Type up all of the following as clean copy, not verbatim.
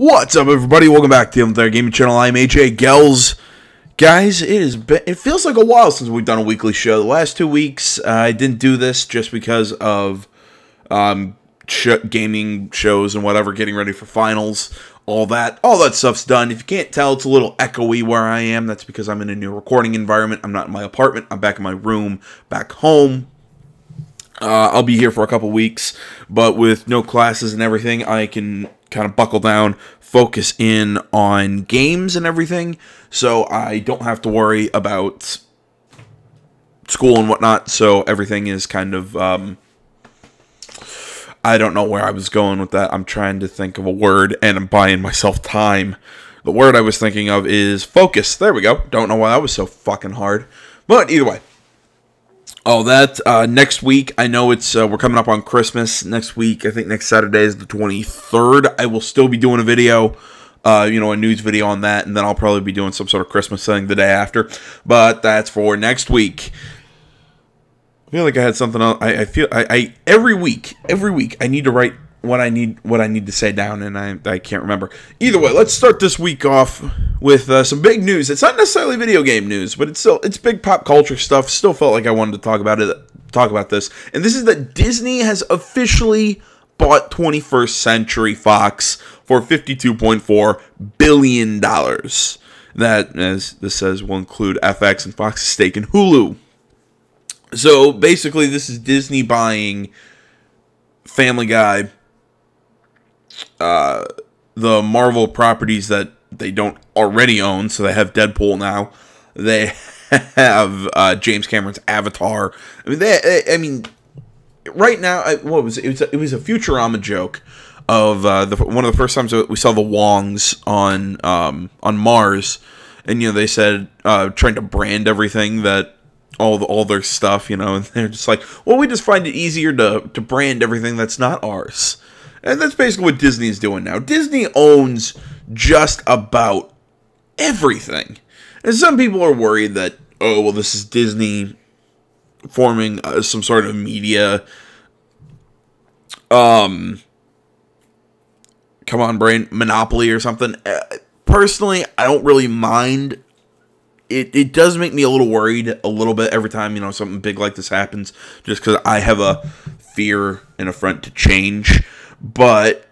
What's up, everybody? Welcome back to the Untitled Gaming channel. I'm AJ Gells. Guys, it feels like a while since we've done a weekly show. The last 2 weeks, I didn't do this just because of gaming shows and whatever, getting ready for finals, all that stuff's done. If you can't tell, it's a little echoey where I am. That's because I'm in a new recording environment. I'm not in my apartment. I'm back in my room, back home. I'll be here for a couple weeks, but with no classes and everything, I can kind of buckle down, focus in on games and everything, so I don't have to worry about school and whatnot, so everything is kind of, I don't know where I was going with that. I'm trying to think of a word, and I'm buying myself time. The word I was thinking of is focus. There we go. Don't know why that was so fucking hard, but either way. Oh, that, next week, I know it's, we're coming up on Christmas next week. I think next Saturday is the 23rd. I will still be doing a video, a news video on that, and then I'll probably be doing some sort of Christmas thing the day after. But that's for next week. I feel like I had something else. I every week, I need to write what I need to say down, and I can't remember. Either way, let's start this week off with some big news. It's not necessarily video game news, but it's big pop culture stuff. Still felt like I wanted to talk about this. And this is that Disney has officially bought 21st Century Fox for $52.4 billion. That, as this says, will include FX and Fox's stake in Hulu. So basically, this is Disney buying Family Guy, the Marvel properties that they don't already own, so they have Deadpool now. They have James Cameron's Avatar. I mean, right now, what was it? It was a Futurama joke of one of the first times that we saw the Wongs on Mars, and they said trying to brand everything that all their stuff, and they're just like, well, we just find it easier to brand everything that's not ours. And that's basically what Disney is doing now. Disney owns just about everything. And some people are worried that, oh, well, this is Disney forming some sort of media, come on, brain, monopoly or something. Personally, I don't really mind. It does make me a little worried a little bit every time, something big like this happens, just because I have a fear and a front to change. But,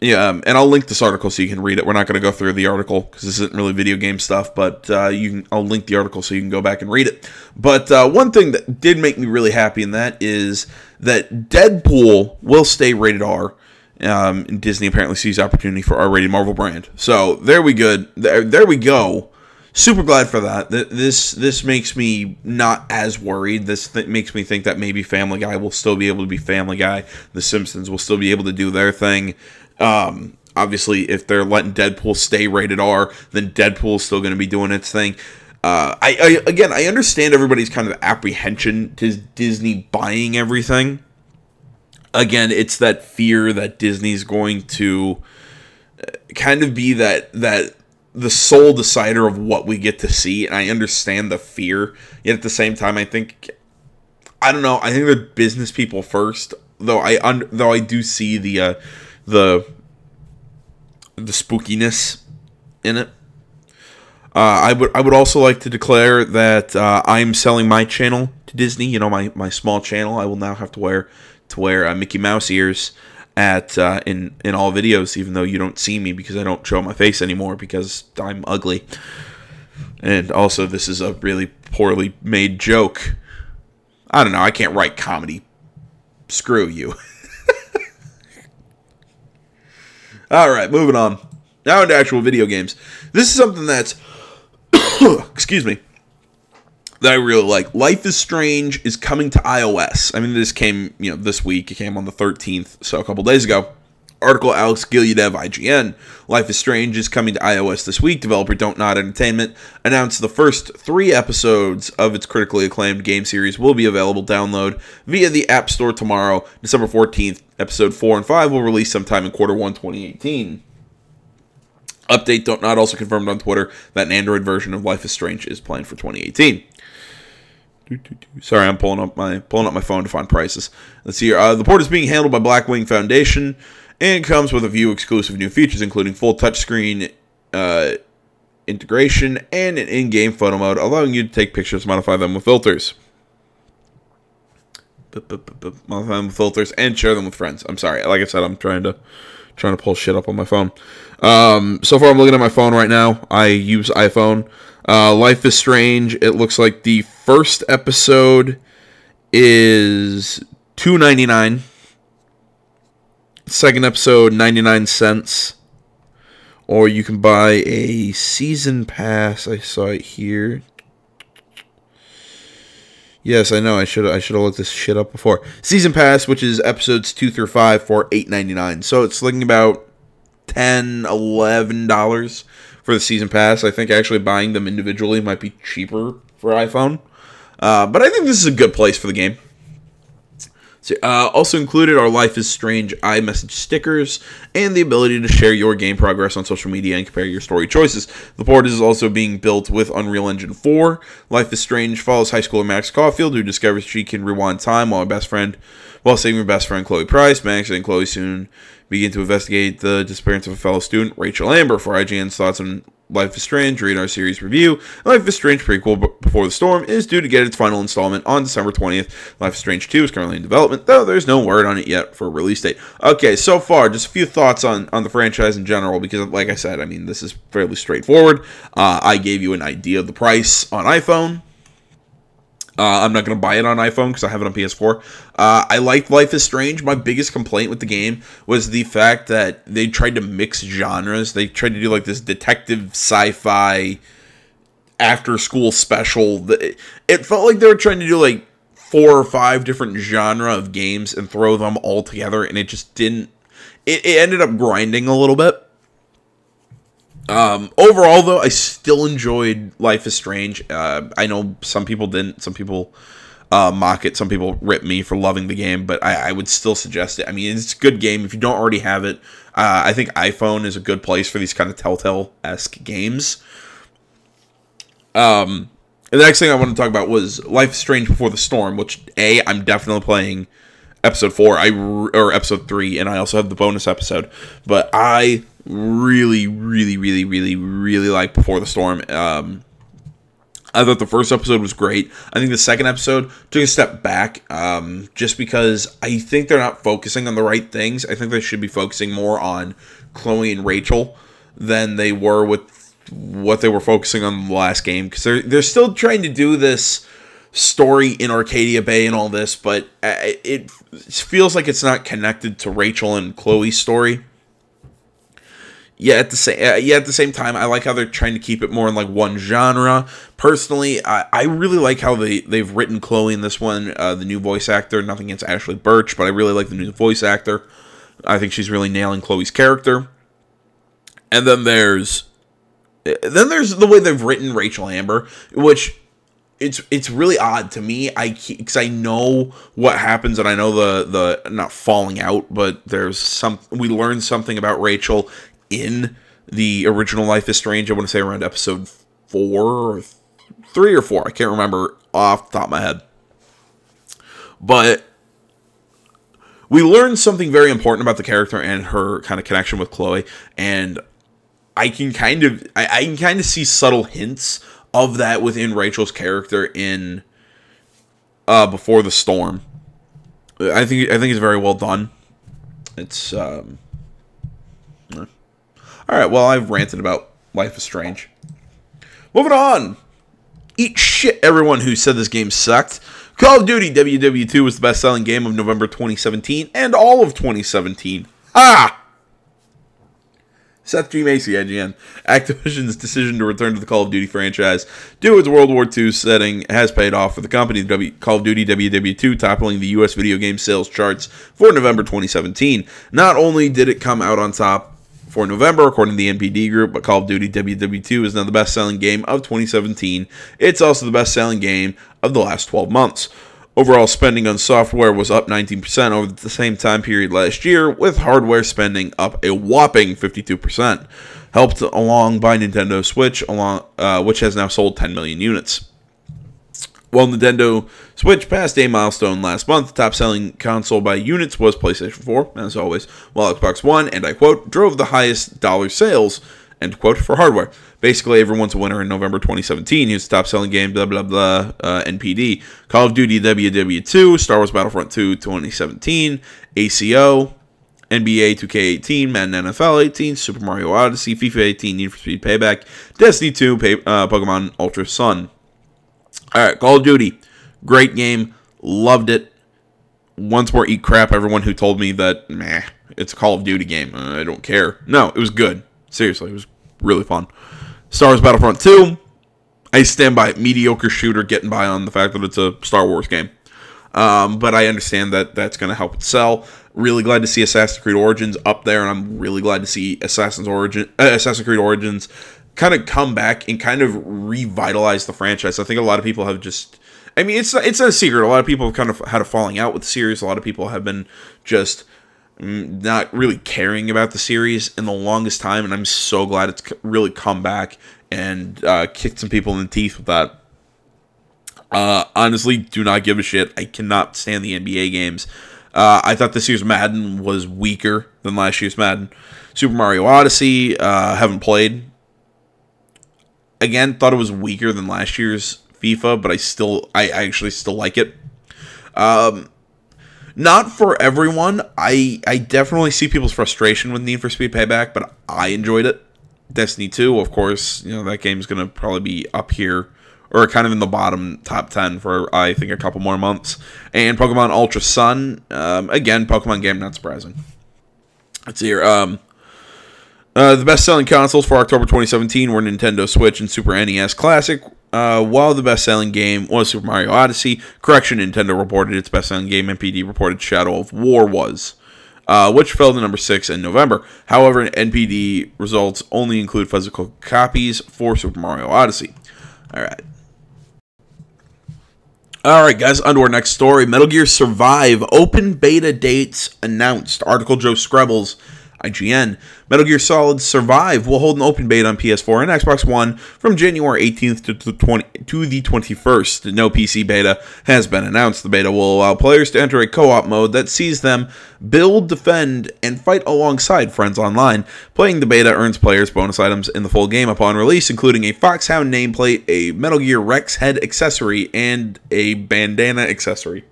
yeah, and I'll link this article so you can read it. We're not going to go through the article because this isn't really video game stuff, but I'll link the article so you can go back and read it. But one thing that did make me really happy in that is that Deadpool will stay rated R. And Disney apparently sees opportunity for R-rated Marvel brand. So there we go. There we go. Super glad for that. This makes me not as worried. This makes me think that maybe Family Guy will still be able to be Family Guy. The Simpsons will still be able to do their thing. Obviously, if they're letting Deadpool stay rated R, then Deadpool's still going to be doing its thing. I understand everybody's kind of apprehension to Disney buying everything. Again, it's that fear that Disney's going to kind of be that the sole decider of what we get to see, and I understand the fear. Yet at the same time, I think they're business people first. Though I do see the spookiness in it. I would also like to declare that I'm selling my channel to Disney. My small channel. I will now have to wear Mickey Mouse ears in all videos, even though you don't see me because I don't show my face anymore because I'm ugly. And also, this is a really poorly made joke. I don't know, I can't write comedy. Screw you. Alright, moving on. Now into actual video games. This is something that's excuse me, that I really like. Life is Strange is coming to iOS. I mean, this came, this week. It came on the 13th, so a couple days ago. Article, Alex Gilyadev, IGN. Life is Strange is coming to iOS this week. Developer Don't Nod Entertainment announced the first 3 episodes of its critically acclaimed game series will be available download via the App Store tomorrow, December 14th. Episode 4 and 5 will release sometime in Q1 2018. Update, Don't Nod also confirmed on Twitter that an Android version of Life is Strange is planned for 2018. Sorry, I'm pulling up my phone to find prices. Let's see here. The port is being handled by Blackwing Foundation, and comes with a few exclusive new features, including full touchscreen integration and an in-game photo mode, allowing you to take pictures, modify them with filters. Modify them with filters and share them with friends. I'm sorry, like I said, I'm trying to pull shit up on my phone. So far, I'm looking at my phone right now. I use iPhone. Life is Strange. It looks like the first episode is $2.99. Second episode, 99 cents. Or you can buy a season pass. I saw it here. Yes, I know. I should have looked this shit up before. Season pass, which is episodes 2 through 5 for $8.99. So it's looking about $10, $11 for the season pass. I think actually buying them individually might be cheaper for iPhone. But I think this is a good place for the game. So, also included are Life is Strange iMessage stickers and the ability to share your game progress on social media and compare your story choices. The port is also being built with Unreal Engine 4. Life is Strange follows high schooler Max Caulfield, who discovers she can rewind time while saving her best friend Chloe Price. Max and Chloe soon begin to investigate the disappearance of a fellow student, Rachel Amber. For IGN's thoughts on Life is Strange, read our series review. Life is Strange prequel Before the Storm is due to get its final installment on December 20th. Life is Strange 2 is currently in development, though there's no word on it yet for a release date. Okay, so far, just a few thoughts on the franchise in general, because like I said, I mean, this is fairly straightforward. I gave you an idea of the price on iPhone. I'm not going to buy it on iPhone because I have it on PS4. I liked Life is Strange. My biggest complaint with the game was the fact that they tried to mix genres. They tried to do like this detective sci-fi after-school special. It felt like they were trying to do like 4 or 5 different genre of games and throw them all together, and it just didn't... It ended up grinding a little bit. Overall, though, I still enjoyed Life is Strange. I know some people didn't. Some people mock it. Some people rip me for loving the game, but I would still suggest it. I mean, it's a good game. If you don't already have it, I think iPhone is a good place for these kind of Telltale-esque games. The next thing I want to talk about was Life is Strange Before the Storm, which, I'm definitely playing episode 4, or episode 3, and I also have the bonus episode. But I really like Before the Storm. I thought the first episode was great. I think the second episode took a step back, just because I think they're not focusing on the right things. I think they should be focusing more on Chloe and Rachel than they were with what they were focusing on in the last game, because they're still trying to do this story in Arcadia Bay and all this, but it feels like it's not connected to Rachel and Chloe's story. At the same time, I like how they're trying to keep it more in like one genre. Personally, I really like how they've written Chloe in this one. The new voice actor, nothing against Ashley Birch, but I really like the new voice actor. I think she's really nailing Chloe's character. And then there's the way they've written Rachel Amber, which it's really odd to me. Because I know what happens, and I know the not falling out, but we learned something about Rachel in the original Life is Strange. I want to say around episode 4 or 3 or 4. I can't remember off the top of my head. But we learned something very important about the character and her kind of connection with Chloe, and I can kind of see subtle hints of that within Rachel's character in Before the Storm. I think it's very well done. It's Alright, well, I've ranted about Life is Strange. Moving on! Eat shit, everyone who said this game sucked. Call of Duty WW2 was the best-selling game of November 2017 and all of 2017. Ha! Seth G. Macy, IGN. Activision's decision to return to the Call of Duty franchise due to its World War II setting has paid off for the company. Call of Duty WW2 toppling the U.S. video game sales charts for November 2017. Not only did it come out on top for November, according to the NPD Group, but Call of Duty WW2 is now the best-selling game of 2017. It's also the best-selling game of the last 12 months. Overall spending on software was up 19% over the same time period last year, with hardware spending up a whopping 52%, helped along by Nintendo Switch, which has now sold 10 million units. While Nintendo Switch passed a milestone last month, the top-selling console by units was PlayStation 4, as always, while Xbox One, and I quote, drove the highest dollar sales, end quote, for hardware. Basically, everyone's a winner in November 2017. Here's the top-selling game, blah, blah, blah, NPD. Call of Duty WW2, Star Wars Battlefront 2 2017, ACO, NBA 2K18, Madden NFL 18, Super Mario Odyssey, FIFA 18, Need for Speed Payback, Destiny 2, Pokemon Ultra Sun. Alright, Call of Duty. Great game. Loved it. Once more, eat crap, everyone who told me that, meh, it's a Call of Duty game. I don't care. No, it was good. Seriously, it was really fun. Star Wars Battlefront 2. I stand by it. Mediocre shooter getting by on the fact that it's a Star Wars game. But I understand that that's going to help it sell. Really glad to see Assassin's Creed Origins up there, and I'm really glad to see Assassin's Creed Origins kind of come back and kind of revitalize the franchise. I think a lot of people have just, I mean, it's not a secret. A lot of people have kind of had a falling out with the series. A lot of people have been just not really caring about the series in the longest time, and I'm so glad it's really come back and kicked some people in the teeth with that. Honestly, do not give a shit. I cannot stand the NBA games. I thought this year's Madden was weaker than last year's Madden. Super Mario Odyssey, haven't played. Again, thought it was weaker than last year's FIFA, but I actually still like it. Not for everyone. I definitely see people's frustration with Need for Speed Payback, but I enjoyed it. Destiny 2, of course, you know, that game's going to probably be up here, or kind of in the bottom top 10 for, I think, a couple more months. And Pokemon Ultra Sun, again, Pokemon game, not surprising. Let's see here. The best-selling consoles for October 2017 were Nintendo Switch and Super NES Classic, while the best-selling game was Super Mario Odyssey. Correction, Nintendo reported its best-selling game. NPD reported Shadow of War was, which fell to number 6 in November. However, NPD results only include physical copies for Super Mario Odyssey. Alright, guys, on to our next story. Metal Gear Survive open beta dates announced. Article Joe Screbbles, IGN. Metal Gear Solid Survive will hold an open beta on PS4 and Xbox One from January 18th to the 21st. No PC beta has been announced. The beta will allow players to enter a co-op mode that sees them build, defend, and fight alongside friends online. Playing the beta earns players bonus items in the full game upon release, including a Foxhound nameplate, a Metal Gear Rex head accessory, and a bandana accessory.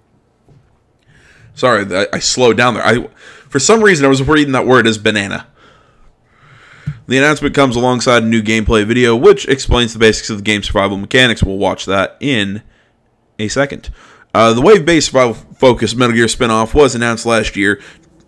Sorry, I slowed down there. For some reason, I was reading that word as banana. The announcement comes alongside a new gameplay video, which explains the basics of the game's survival mechanics. We'll watch that in a second. The wave-based survival-focused Metal Gear spin-off was announced last year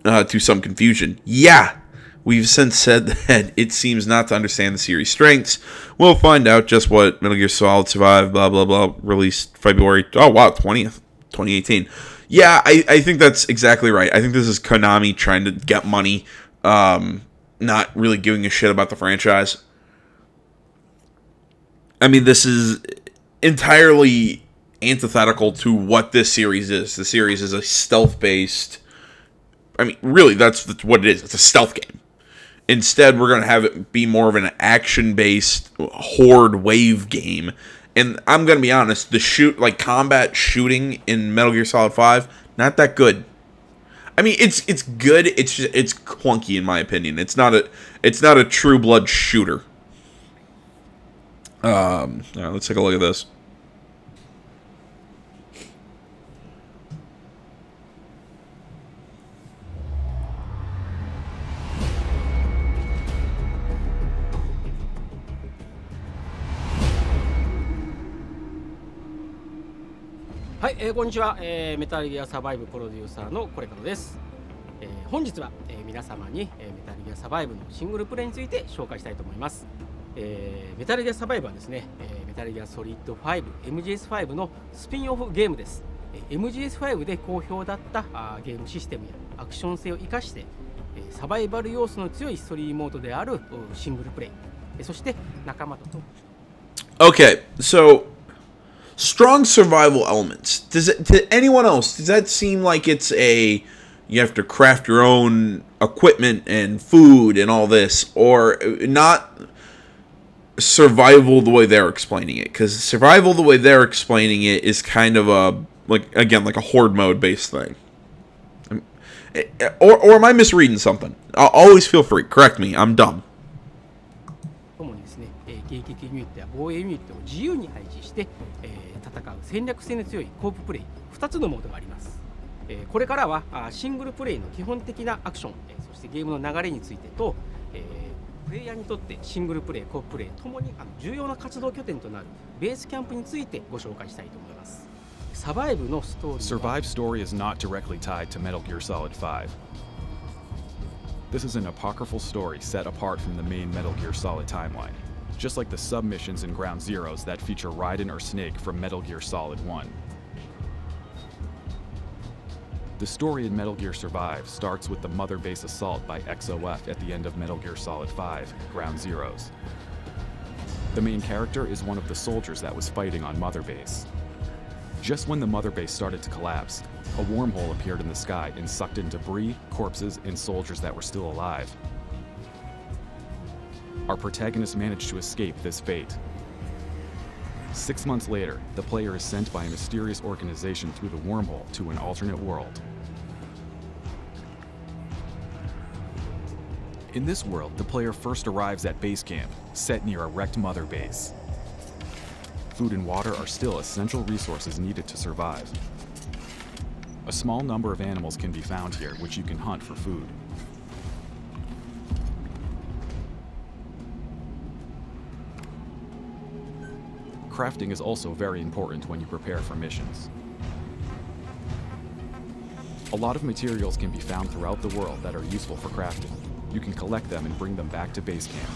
to some confusion. Yeah, we've since said that it seems not to understand the series' strengths. We'll find out just what Metal Gear Solid Survive, blah, blah, blah, released February, 20th, 2018. Yeah, I think that's exactly right. I think this is Konami trying to get money, not really giving a shit about the franchise. I mean, this is entirely antithetical to what this series is. The series is a stealth-based... I mean, really, that's what it is. It's a stealth game. Instead, we're going to have it be more of an action-based horde wave game. And I'm going to be honest, the combat shooting in Metal Gear Solid 5, not that good. I mean, it's good, it's clunky in my opinion. It's not a true blood shooter. All right, let's take a look at this.はい、こんにちは、メタルギアサバイブプロデューサーのこれからです。本日は、皆様に、メタルギアサバイブのシングルプレイについて紹介したいと思います。メタルギアサバイブはですね、メタルギアソリッド5、MGS5 のスピンオフゲームです。MGS5 で好評だったゲームシステムやアクション性を生かして、サバイバル要素の強いストーリーモードであるシングルプレイ、そして仲間と。Okay, so strong survival elements. To anyone else, does that seem like it's you have to craft your own equipment and food and all this, or not survival the way they're explaining it, because survival the way they're explaining it is kind of a like a horde mode based thing. Or am I misreading something? Always feel free. Correct me. I'm dumb. 主にですね、迎撃ユニットや防衛ユニットを自由に配置して、戦う戦略性の強いコーププレイ2つのモードがあります。これからはシングルプレイの基本的なアクション、そしてゲームの流れについてと、プレイヤーにとってシングルプレイ、コーププレイともに重要な活動拠点となるベースキャンプについてご紹介したいと思います。サバイブのストーリーは Survive story is not directly tied to Metal Gear Solid 5. This is an apocryphal story set apart from the main Metal Gear Solid timeline, just like the submissions in Ground Zeroes that feature Raiden or Snake from Metal Gear Solid 1. The story in Metal Gear Survive starts with the Mother Base assault by XOF at the end of Metal Gear Solid 5, Ground Zeroes. The main character is one of the soldiers that was fighting on Mother Base. Just when the Mother Base started to collapse, a wormhole appeared in the sky and sucked in debris, corpses, and soldiers that were still alive. Our protagonist managed to escape this fate. 6 months later, the player is sent by a mysterious organization through the wormhole to an alternate world. In this world, the player first arrives at base camp, set near a wrecked Mother Base. Food and water are still essential resources needed to survive. A small number of animals can be found here, which you can hunt for food. Crafting is also very important when you prepare for missions. A lot of materials can be found throughout the world that are useful for crafting. You can collect them and bring them back to base camp.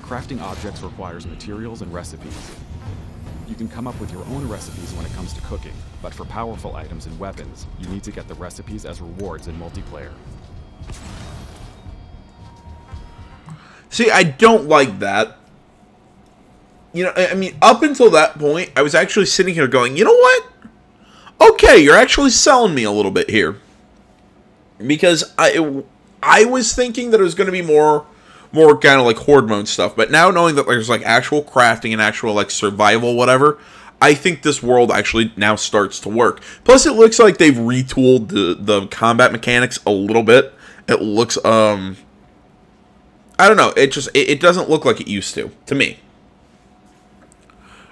Crafting objects requires materials and recipes. You can come up with your own recipes when it comes to cooking, but for powerful items and weapons, you need to get the recipes as rewards in multiplayer. See, I don't like that. You know, I mean, up until that point, I was actually sitting here going, you know what? Okay, you're actually selling me a little bit here. Because I was thinking that it was going to be more kind of like horde mode stuff, but now knowing that there's like actual crafting and actual like survival whatever, I think this world actually now starts to work. Plus it looks like they've retooled the combat mechanics a little bit. It looks I don't know, it doesn't look like it used to me.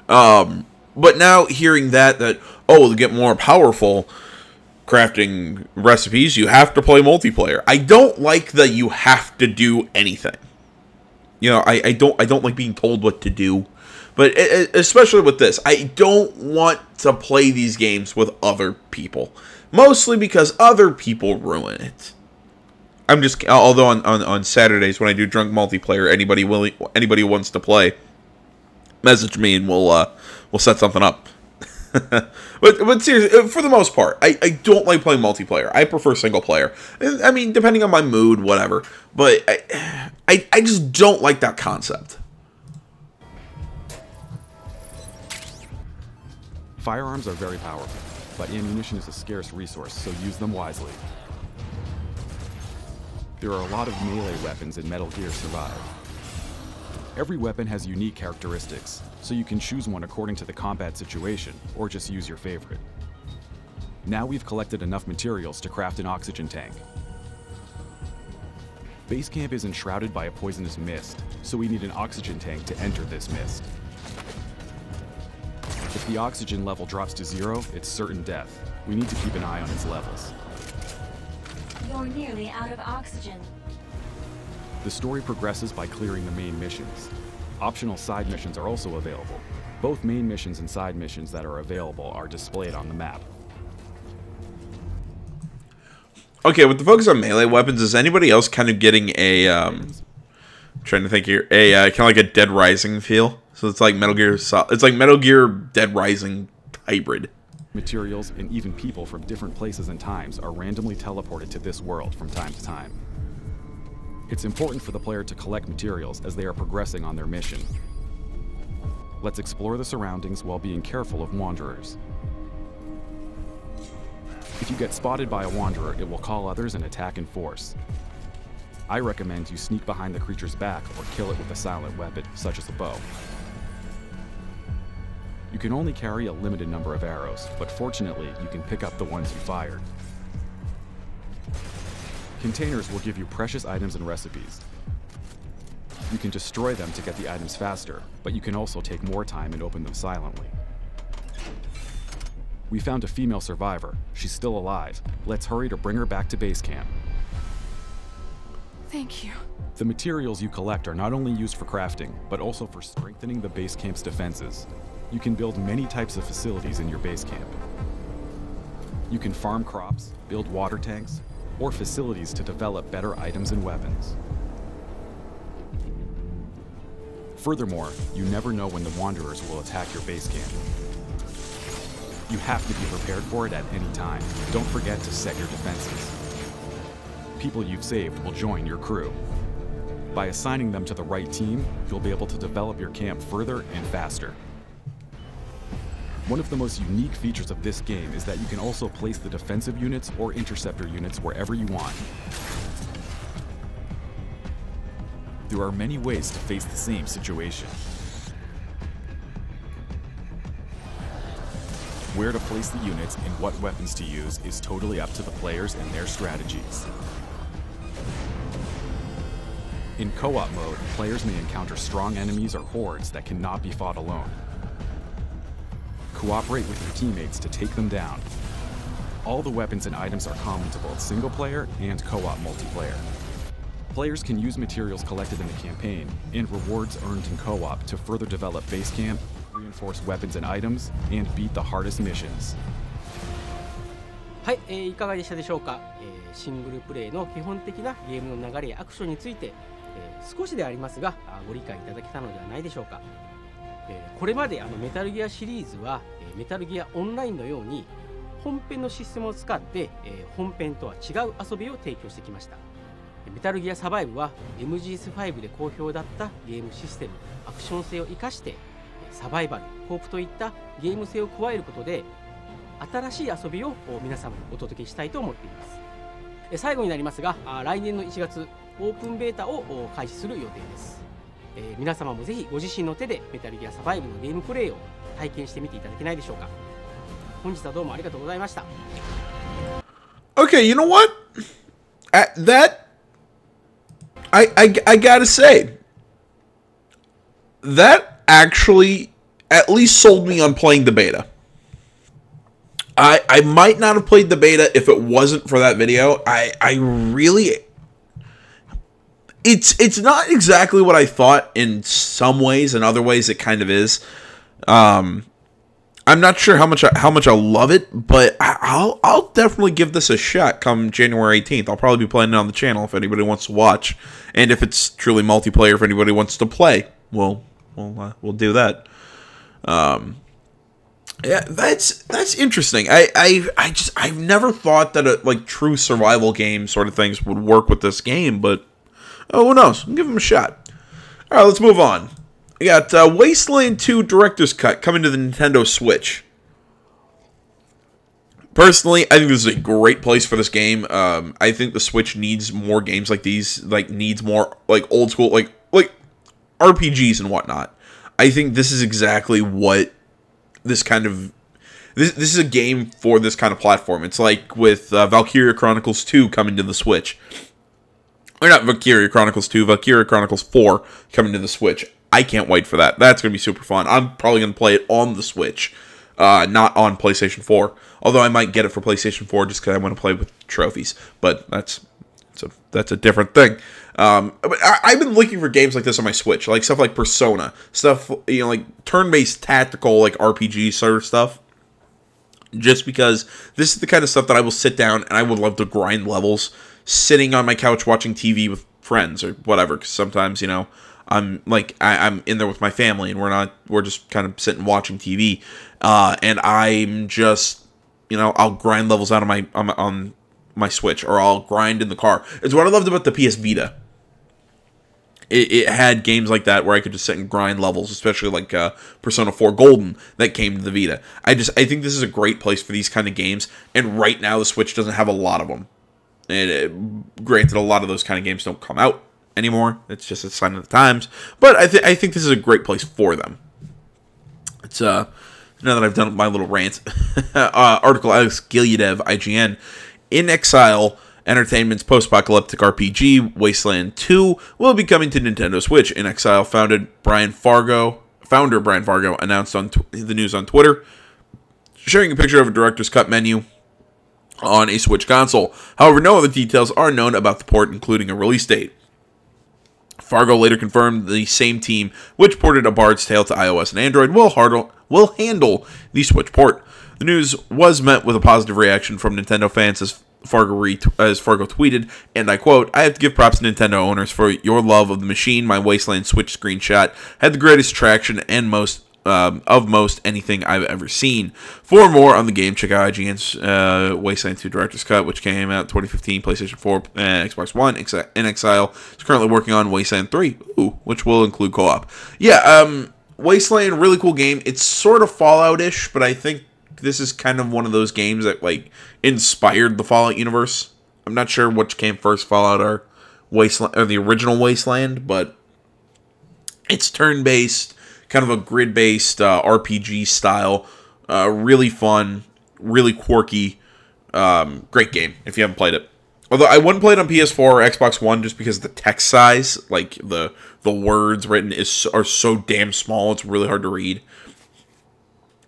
But now hearing that oh, to get more powerful crafting recipes, you have to play multiplayer. I don't like that you have to do anything. You know, I don't like being told what to do. But especially with this, I don't want to play these games with other people. Mostly because other people ruin it. I'm just, although on Saturdays when I do drunk multiplayer, anybody who wants to play, message me and we'll set something up. but seriously, for the most part, I don't like playing multiplayer. I prefer single player. I mean, depending on my mood, whatever. But I just don't like that concept. Firearms are very powerful, but ammunition is a scarce resource, so use them wisely. There are a lot of melee weapons in Metal Gear Survive. Every weapon has unique characteristics, so you can choose one according to the combat situation, or just use your favorite. Now we've collected enough materials to craft an oxygen tank. Base camp is enshrouded by a poisonous mist, so we need an oxygen tank to enter this mist. If the oxygen level drops to 0, it's certain death. We need to keep an eye on its levels. You're nearly out of oxygen. The story progresses by clearing the main missions. Optional side missions are also available. Both main missions and side missions that are available are displayed on the map. Okay, with the focus on melee weapons, is anybody else kind of getting a trying to think here, kind of like a Dead Rising feel? So it's like Metal Gear it's like Metal Gear Dead Rising hybrid. Materials and even people from different places and times are randomly teleported to this world from time to time. It's important for the player to collect materials as they are progressing on their mission. Let's explore the surroundings while being careful of wanderers. If you get spotted by a wanderer, it will call others and attack in force. I recommend you sneak behind the creature's back or kill it with a silent weapon, such as a bow. You can only carry a limited number of arrows, but fortunately, you can pick up the ones you fired. Containers will give you precious items and recipes. You can destroy them to get the items faster, but you can also take more time and open them silently. We found a female survivor. She's still alive. Let's hurry to bring her back to base camp. Thank you. The materials you collect are not only used for crafting, but also for strengthening the base camp's defenses. You can build many types of facilities in your base camp. You can farm crops, build water tanks, or facilities to develop better items and weapons. Furthermore, you never know when the Wanderers will attack your base camp. You have to be prepared for it at any time. Don't forget to set your defenses. People you've saved will join your crew. By assigning them to the right team, you'll be able to develop your camp further and faster. One of the most unique features of this game is that you can also place the defensive units or interceptor units wherever you want. There are many ways to face the same situation. Where to place the units and what weapons to use is totally up to the players and their strategies. In co-op mode, players may encounter strong enemies or hordes that cannot be fought alone. Cooperate with your teammates to take them down. All the weapons and items are common to both single player and co-op multiplayer. Players can use materials collected in the campaign and rewards earned in co-op to further develop base camp, reinforce weapons and items, and beat the hardest missions. はい、いかがでしたでしょうか。シングルプレイの基本的なゲームの流れやアクションについて、少しでありますがご理解いただけたのではないでしょうか。これまでメタルギアシリーズはメタルギアオンラインのように本編のシステムを使って本編とは違う遊びを提供してきました。メタルギアサバイブは MGS5 で好評だったゲームシステム、アクション性を生かしてサバイバル、コープといったゲーム性を加えることで新しい遊びを皆様にお届けしたいと思っています。最後になりますが、来年の1月オープンベータを開始する予定です。皆様もぜひご自身の手でメタルギアサバイブのゲームプレイを体験してみていただけないでしょうか。本日はどうもありがとうございました。 Okay, you know what? At that, I gotta say, that actually at least sold me on playing the beta. I might not have played the beta if it wasn't for that video. I really... It's not exactly what I thought in some ways. In other ways, it kind of is. I'm not sure how much I love it, but I'll definitely give this a shot come January 18th. I'll probably be playing it on the channel if anybody wants to watch, and if it's truly multiplayer, if anybody wants to play, we'll do that. Yeah, that's interesting. I've never thought that like true survival game sort of things would work with this game, but oh, who knows? I'll give them a shot. All right, let's move on. We got Wasteland 2 Director's Cut coming to the Nintendo Switch. Personally, I think this is a great place for this game. I think the Switch needs more games like these. Like, needs more like old school, like RPGs and whatnot. I think this is exactly what this kind of... This is a game for this kind of platform. It's like with Valkyria Chronicles 2 coming to the Switch. Or not Valkyria Chronicles 2, Valkyria Chronicles 4 coming to the Switch. I can't wait for that. That's going to be super fun. I'm probably going to play it on the Switch, not on PlayStation 4. Although I might get it for PlayStation 4 just because I want to play with trophies. But that's a different thing. But I've been looking for games like this on my Switch. Like stuff like Persona. Stuff, you know, like turn-based tactical, like RPG sort of stuff. Just because this is the kind of stuff that I will sit down and I would love to grind levels sitting on my couch watching TV with friends or whatever. Because sometimes, you know, I'm in there with my family and we're just kind of sitting watching TV. And I'm just, you know, I'll grind levels out of on my Switch, or I'll grind in the car. It's what I loved about the PS Vita. It had games like that where I could just sit and grind levels, especially like Persona 4 Golden that came to the Vita. I think this is a great place for these kind of games, and right now the Switch doesn't have a lot of them. And granted, a lot of those kind of games don't come out anymore. It's just a sign of the times. But I think this is a great place for them. It's now that I've done my little rant, article Alex Gileadev, IGN, In Exile, Entertainment's post-apocalyptic RPG Wasteland 2 will be coming to Nintendo Switch. In Exile founder Brian Fargo announced on the news on Twitter, sharing a picture of a director's cut menu on a Switch console. However, no other details are known about the port, including a release date. Fargo later confirmed the same team, which ported A Bard's Tale to iOS and Android, will handle the Switch port. The news was met with a positive reaction from Nintendo fans as Fargo tweeted, and I quote, "I have to give props to Nintendo owners for your love of the machine. My Wasteland Switch screenshot had the greatest traction and most anything I've ever seen. For more on the game, check out IGN's Wasteland 2 Director's Cut, which came out in 2015, PlayStation 4, Xbox One. In Exile is currently working on Wasteland 3, which will include co-op." Yeah, Wasteland, really cool game. It's sort of Fallout-ish, but I think this is kind of one of those games that, like, inspired the Fallout universe. I'm not sure which came first, Fallout or Wasteland, or the original Wasteland, but it's turn-based, kind of a grid-based RPG style. Really fun, really quirky. Great game if you haven't played it. Although I wouldn't play it on PS4 or Xbox One just because the text size, like the words written, are so damn small. It's really hard to read.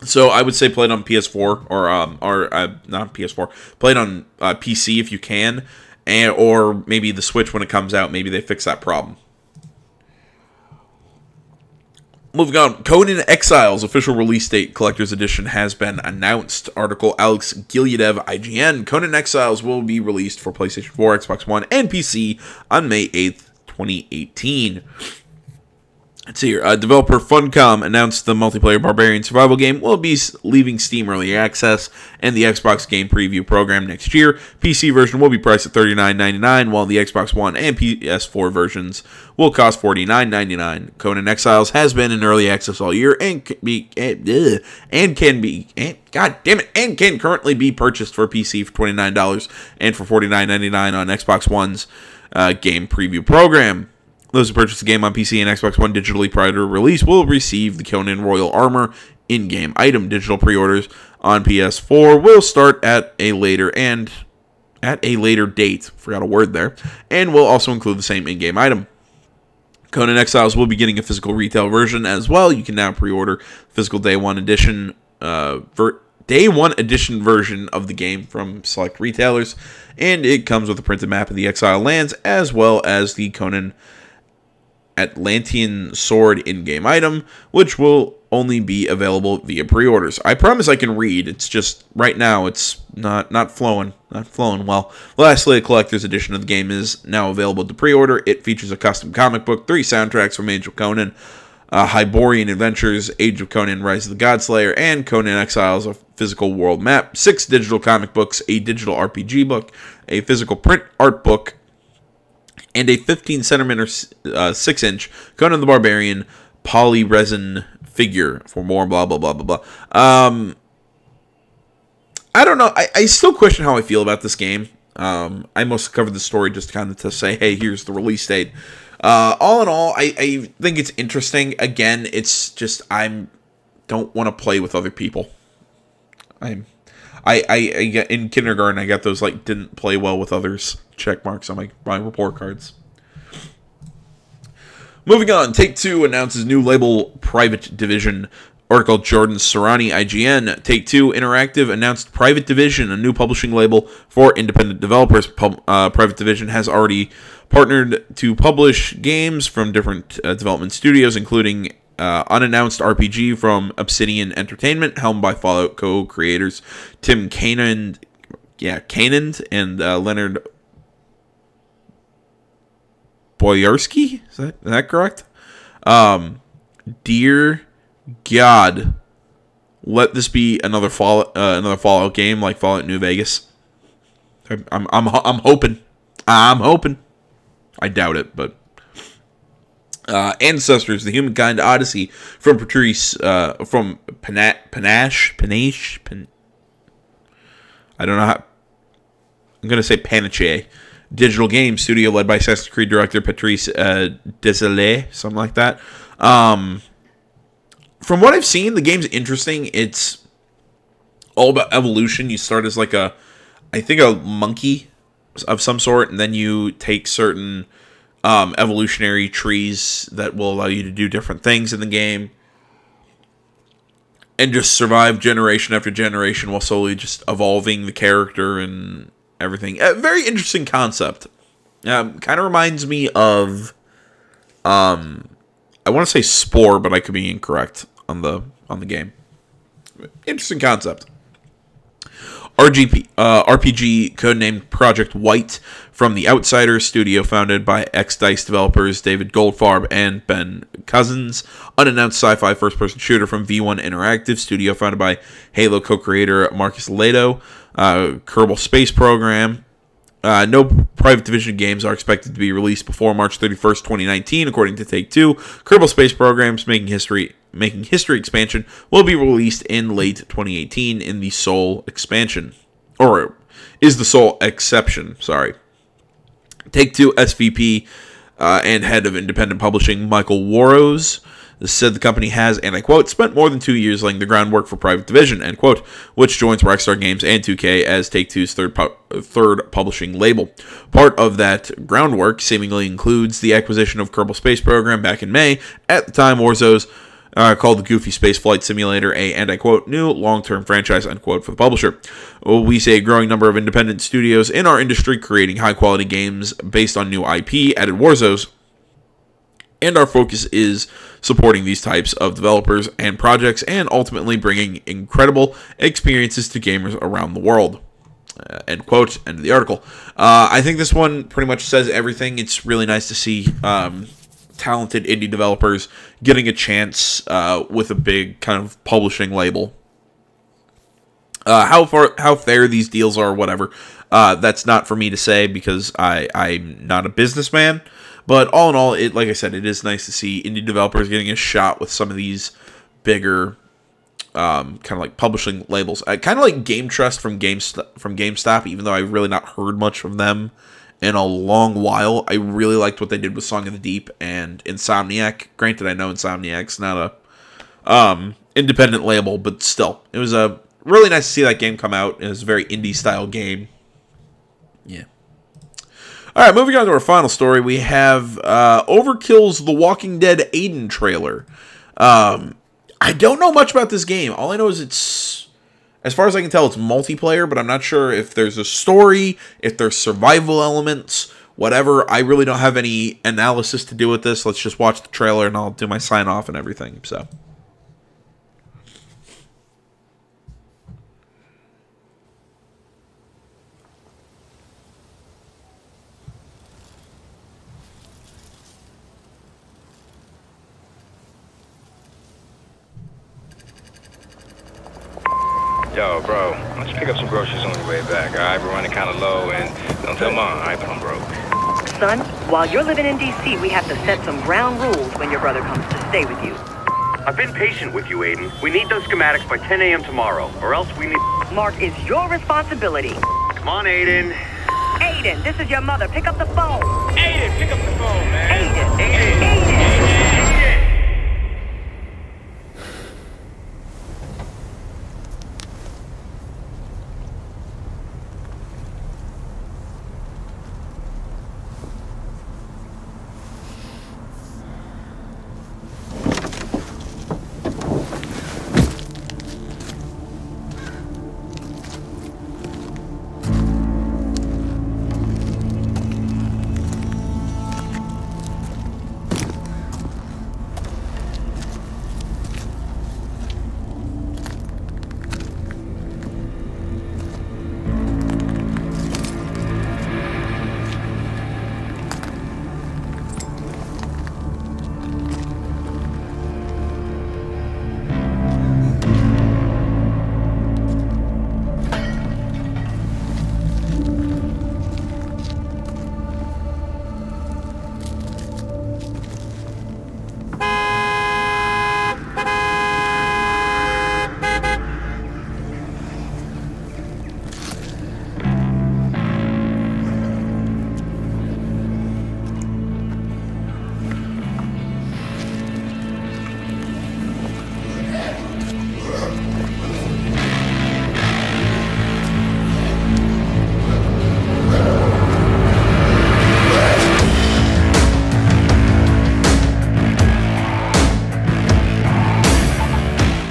So I would say play it on PS4 or not PS4. Play it on PC if you can, or maybe the Switch when it comes out. Maybe they fix that problem. Moving on, Conan Exiles official release date collector's edition has been announced. Article Alex Gileadev, IGN. Conan Exiles will be released for PlayStation 4, Xbox One, and PC on May 8th, 2018. Let's see here. Developer Funcom announced the multiplayer Barbarian survival game will be leaving Steam Early Access and the Xbox Game Preview program next year. PC version will be priced at $39.99, while the Xbox One and PS4 versions will cost $49.99. Conan Exiles has been in Early Access all year and can currently be purchased for PC for $29 and for $49.99 on Xbox One's Game Preview program. Those who purchase the game on PC and Xbox One digitally prior to release will receive the Conan Royal Armor in-game item. Digital pre-orders on PS4 will start at a later date. Forgot a word there. And will also include the same in-game item. Conan Exiles will be getting a physical retail version as well. You can now pre-order physical Day One edition version of the game from select retailers, and it comes with a printed map of the Exile lands as well as the Conan Atlantean Sword in-game item, which will only be available via pre-orders. I promise I can read. It's just right now it's not flowing well. Lastly, a collector's edition of the game is now available to pre-order. It features a custom comic book, 3 soundtracks from Age of Conan, Hyborian Adventures, Age of Conan, Rise of the Godslayer, and Conan Exiles, a physical world map, 6 digital comic books, a digital RPG book, a physical print art book, and a 15cm 6-inch Conan the Barbarian polyresin figure for more blah blah blah blah blah. I don't know. I still question how I feel about this game. I mostly covered the story just kind of to say, hey, here's the release date. All in all, I think it's interesting. Again, it's just don't want to play with other people. I get in kindergarten. I got those like didn't play well with others check marks on my report cards. Moving on, Take-Two announces new label Private Division. Article Jordan Serrani, IGN. Take-Two Interactive announced Private Division, a new publishing label for independent developers. Private Division has already partnered to publish games from different development studios, including unannounced RPG from Obsidian Entertainment, helmed by Fallout co-creators Tim Conan and Leonard Boyarsky. Is that correct? Dear God, let this be another Fallout game like Fallout New Vegas. I'm hoping. I doubt it, but Ancestors: The Humankind Odyssey from Patrice from Panache. I don't know how. I'm I'm going to say Panache Digital Game Studio, led by Assassin's Creed director Patrice Desilets, something like that. From what I've seen, the game's interesting. It's all about evolution. You start as like a monkey of some sort, and then you take certain evolutionary trees that will allow you to do different things in the game and just survive generation after generation while slowly just evolving the character and everything. A very interesting concept. Kind of reminds me of I want to say Spore, but I could be incorrect on the game. Interesting concept. RPG codenamed Project White from the Outsider studio, founded by ex-DICE developers David Goldfarb and Ben Cousins. Unannounced sci-fi first-person shooter from V1 Interactive studio, founded by Halo co-creator Marcus Leto. Kerbal Space Program. No Private Division games are expected to be released before March 31st, 2019, according to Take-Two. Kerbal Space Program's Making History expansion will be released in late 2018 in the Soul expansion. Or is the Soul exception, sorry. Take-Two SVP and head of independent publishing Michael Warrows said the company has, and I quote, spent more than 2 years laying the groundwork for Private Division, end quote, which joins Rockstar Games and 2K as Take-Two's third publishing label. Part of that groundwork seemingly includes the acquisition of Kerbal Space Program back in May. At the time, Warzo's called the Goofy Space Flight Simulator a, and I quote, new long-term franchise, unquote, for the publisher. We see a growing number of independent studios in our industry creating high-quality games based on new IP, added Warzo's, and our focus is supporting these types of developers and projects and ultimately bringing incredible experiences to gamers around the world. End quote. End of the article. I think this one pretty much says everything. It's really nice to see talented indie developers getting a chance with a big kind of publishing label. How fair these deals are, whatever. That's not for me to say because I'm not a businessman. But all in all, like I said, it is nice to see indie developers getting a shot with some of these bigger, kind of like publishing labels. Kind of like Game Trust from GameStop, even though I've really not heard much from them in a long while. I really liked what they did with Song of the Deep and Insomniac. Granted, I know Insomniac's not a independent label, but still, it was really nice to see that game come out. It was a very indie-style game. Yeah. All right, moving on to our final story, we have Overkill's The Walking Dead Aiden trailer. I don't know much about this game. All I know is it's, as far as I can tell, it's multiplayer, but I'm not sure if there's a story, if there's survival elements, whatever. I really don't have any analysis to do with this. Let's just watch the trailer, and I'll do my sign-off and everything, so... Yo, bro, why don't you pick up some groceries on your way back, alright? We're running kind of low, and don't tell Mom, alright, but I'm broke. Son, while you're living in D.C., we have to set some ground rules when your brother comes to stay with you. I've been patient with you, Aiden. We need those schematics by 10 a.m. tomorrow, or else we need... Mark, it's your responsibility. Come on, Aiden. Aiden, this is your mother. Pick up the phone. Aiden, pick up the phone, man. Aiden. Aiden. Aiden.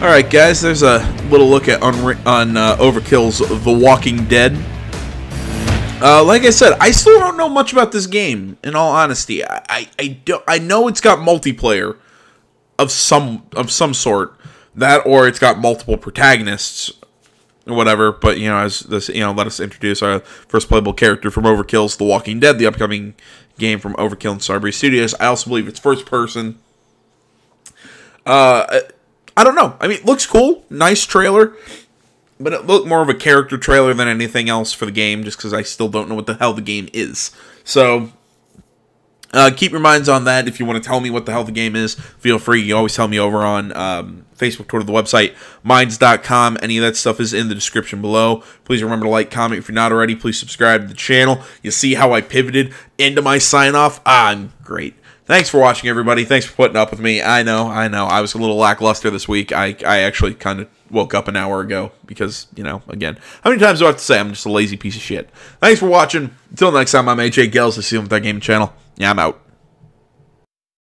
Alright guys, there's a little look at Overkill's The Walking Dead. Like I said, I still don't know much about this game, in all honesty. I know it's got multiplayer of some sort. That, or it's got multiple protagonists, or whatever, but, you know, as this, you know, let us introduce our first playable character from Overkill's The Walking Dead, the upcoming game from Overkill and Starbreeze Studios. I also believe it's first person. I don't know. I mean, it looks cool. Nice trailer. But it looked more of a character trailer than anything else for the game, just because I still don't know what the hell the game is. So, keep your minds on that. If you want to tell me what the hell the game is, feel free. You always tell me over on Facebook, Twitter, the website, minds.com. Any of that stuff is in the description below. Please remember to like, comment if you're not already. Please subscribe to the channel. You see how I pivoted into my sign-off? I'm great. Thanks for watching, everybody. Thanks for putting up with me. I know. I was a little lackluster this week. I actually kind of woke up an hour ago because, you know, again, how many times do I have to say I'm just a lazy piece of shit? Thanks for watching. Until next time, I'm AJ Gels. I'll see you on that gaming channel. Yeah, I'm out.